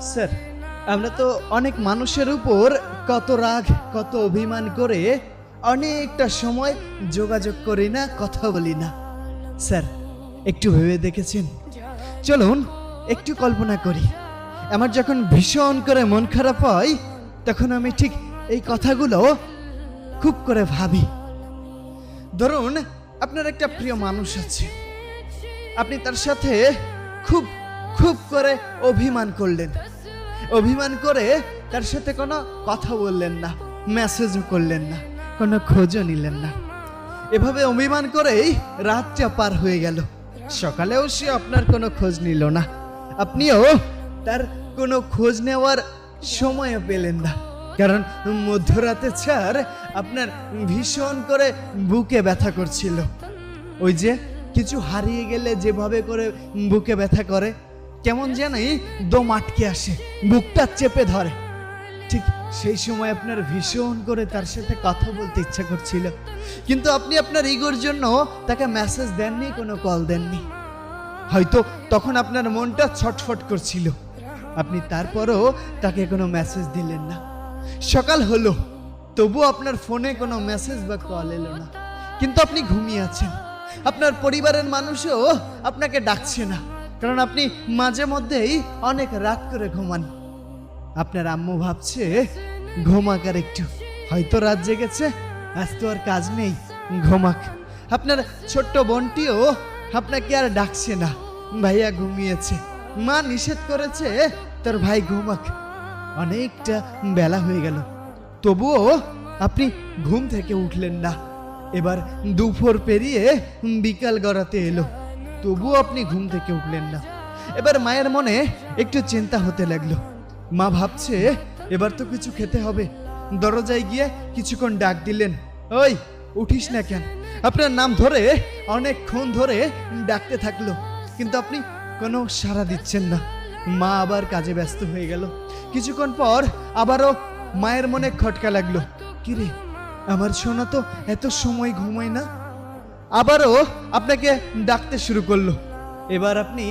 Sir, আমরা তো অনেক মানুষের উপর কত রাগ, কত অভিমান করে অনেকটা সময় যোগাযোগ করি না, কথা বলি না। স্যার, একটু ভেবে দেখেছেন? চলুন একটু কল্পনা করি। আমার যখন ভীষণ করে মন খারাপ হয়, তখন আমি ঠিক এই কথাগুলো খুব করে ভাবি। ধরুন, আপনার একটা প্রিয় মানুষ আছে, আপনি তার সাথে খুব খুব করে অভিমান করলেন। অভিমান করে তার সাথে কোনো কথা বললেন না, মেসেজও করলেন না, কোনো খোঁজও নিলেন না। এভাবে অভিমান করেই রাতটা পার হয়ে গেল। সকালেও সে আপনার কোনো খোঁজ নিল না, আপনিও তার কোনো খোঁজ নেওয়ার সময়ও পেলেন না। কারণ মধ্যরাতে স্যার আপনার ভীষণ করে বুকে ব্যথা করছিল। ওই যে কিছু হারিয়ে গেলে যেভাবে করে বুকে ব্যথা করে, কেমন জানি দম আটকে আসে, বুকটা চেপে ধরে, ঠিক সেই সময় আপনার ভীষণ করে তার সাথে কথা বলতে ইচ্ছা করছিল। কিন্তু আপনি আপনার ইগোর জন্য তাকে মেসেজ দেননি, কোনো কল দেননি। হয়তো তখন আপনার মনটা ছটফট করছিল, আপনি তারপরও তাকে কোনো মেসেজ দিলেন না। সকাল হলো, তবু আপনার ফোনে কোনো মেসেজ বা কল এলো না। কিন্তু আপনি ঘুমিয়ে আছেন, আপনার পরিবারের মানুষও আপনাকে ডাকছে না, কারণ আপনি মাঝে মধ্যেই অনেক রাত করে ঘুমান। আপনার আম্মু ভাবছে ঘুমাক আর একটু, হয়তো রাত জেগেছে, আজ তো আর কাজ নেই, ঘুমাক। আপনার ছোট্ট বোনটিও আপনাকে আর ডাকছে না, ভাইয়া ঘুমিয়েছে, মা নিষেধ করেছে তোর ভাই ঘুমাক। অনেকটা বেলা হয়ে গেল, তবুও আপনি ঘুম থেকে উঠলেন না। এবার দুপুর পেরিয়ে বিকাল গড়াতে এলো, তবুও আপনি ঘুম থেকে উঠলেন না। এবার মায়ের মনে একটু চিন্তা হতে লাগলো। মা ভাবছে এবার তো কিছু খেতে হবে। দরজায় গিয়ে কিছুক্ষণ ডাক দিলেন, ওই উঠিস না কেন? আপনার নাম ধরে অনেকক্ষণ ধরে ডাকতে থাকলো, কিন্তু আপনি কোনো সাড়া দিচ্ছেন না। মা আবার কাজে ব্যস্ত হয়ে গেল। কিছুক্ষণ পর আবারও মায়ের মনে খটকা লাগলো, কিরে আমার সোনা তো এত সময় ঘুমায় না। আবারও আপনাকে ডাকতে শুরু করলো। এবার আপনি